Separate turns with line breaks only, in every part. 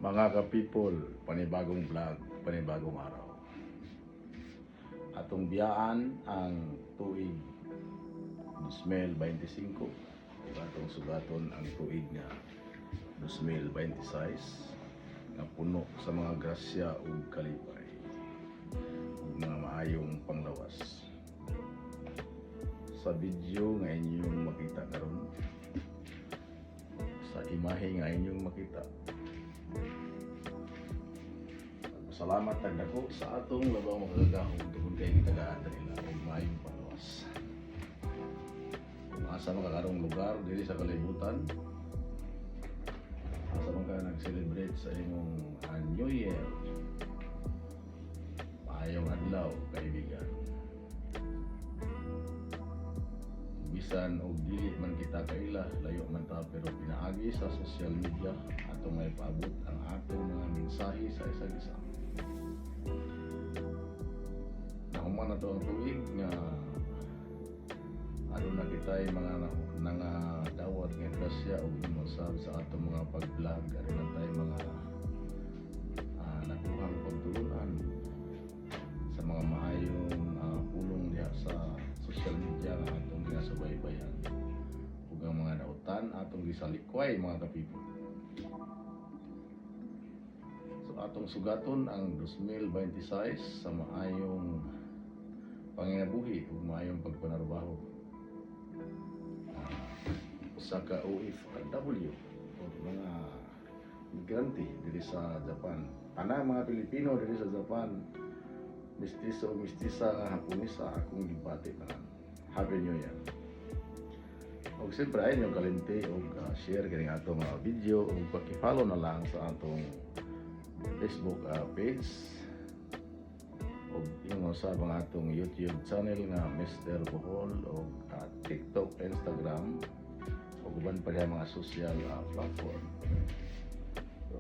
Mga ka-people, panibagong vlog, panibagong araw. Atong biyaan ang tuig 2025. Atong sugaton ang tuig nga 2026 na puno sa mga grasya ug kalipay ug mga maayong panglawas. Sa video nga inyong makita karon, sa imahe nga inyong makita, salamat tagdako sa atong labaw magagahong tungod kay gitagaan nila ug maayong panglawas. Kung asa man karong lugar diri sa kalibutan, asa man ka nag-celebrate sa imong New Year, maayong adlaw kaibigan. Bisan og dili man kita kaila, layo man ta, pero pinaagi sa social media atong may paabot ang atong mga mensahe sa isa't isa. Nahuman na to ang tuig nga ano na kita'y mga nangadawat nga grasya o ginusab sa atong mga pag-vlog. Ano na tayo mga nakuhang pagtulunan sa mga maayong pulong diha sa social media nga atong ginasubaybayan ug ang mga nautan atong gisalikway mga kapipo. So atong sugaton ang 2026 sa maayong panginabuhi ug maayong pagpanarbaho sa ka-OFW o mga migrante diri sa Japan. Ana mga Pilipino diri sa Japan, mistiso o mistisa nga Haponesa, akong gibati na Happy New Year. Og siyempre ay nyo kalimti og share kini atong mga video ug paki-follow na lang sa atong Facebook page og ingon sa mga atong YouTube channel nga Mr. Bohol og TikTok, Instagram ug uban pa diha mga social platform. So,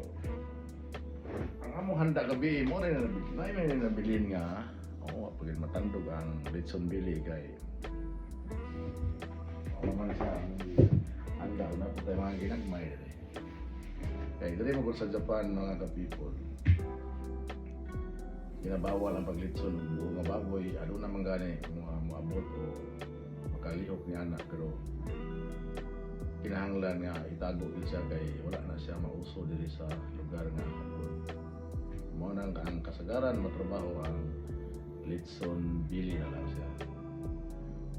ang among handa gabi mo rin na nabilin nga pag matandog ang Litson Billy kay naman siya handa na po tayo mga ginagmay dali. Kaya dali mo sa Japan mga ka-people, ginabawal ang paglitson ng buong nga baboy. Ano naman gani kung maabot o makalihok ni anak, pero kinahanglan nga itago siya kay wala na siya mauso diri sa lugar nga hapon. Mo nang ang kasagaran matrabaho ang Litson Billy na lang siya.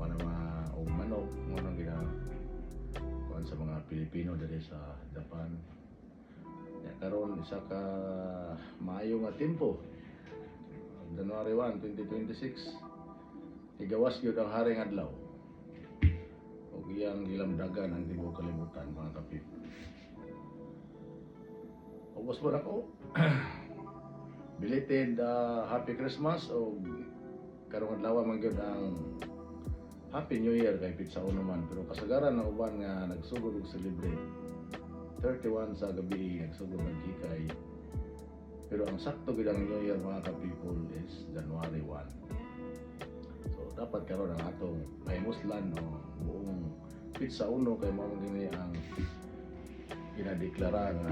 Wala og manok mo nang kuan sa mga Pilipino diri sa Japan. Ya karon isa ka maayo nga tempo. January 1, 2026. Igawas gyud ang haring adlaw. Og iyang gilamdagan ang tibuok kalibutan mga kapit. Ubos mo ako. Belated Happy Christmas o karong adlaw man gyud ang Happy New Year kay pizza uno man, pero kasagaran ng uban nga nagsugod og celebrate 31 sa gabi nagsugod ng kikay. Pero ang sakto gid ang New Year mga ka-people is January 1. So dapat karon ang atong mahimuslan o buong pizza uno kay mao gini ang ginadeklara nga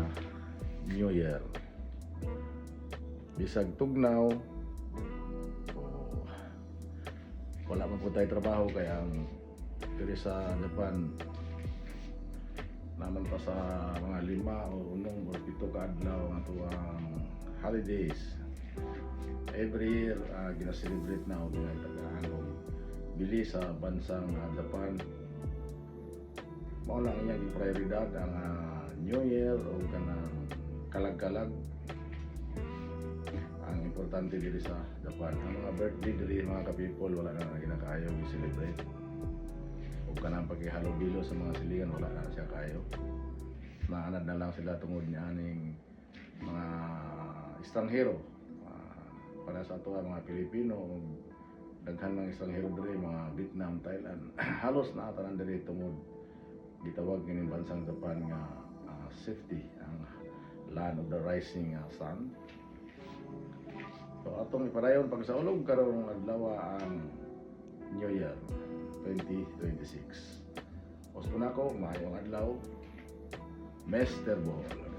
New Year. Bisag tugnaw wala man po tayo trabaho kaya ang diri sa Japan naman pa sa mga 5 o 6 o 7 ka adlaw nga tuwang holidays. Every year gina-celebrate na o ginatagaan o bili sa bansang Japan. Mao lang iyang prioridad ang New Year o kanang kalag-kalag. Ang importante diri sa Japan, ang mga birthday diri mga ka-people wala na ginakaayo i-celebrate. O kanang paghihalubilo sa mga silingan wala na siya kaayo. Naanad na lang sila tungod ni aning mga estranghero. Para sa ato mga Pilipino, daghan ng estranghero diri mga Vietnam, Thailand. Halos na tanan diri tungod gitawag kining bansang Japan nga safety, ang land of the rising sun. So atong ipadayon pagsaulog karong adlaw ang New Year 2026. Os po na ko, maayong adlaw, Mr. Bohol.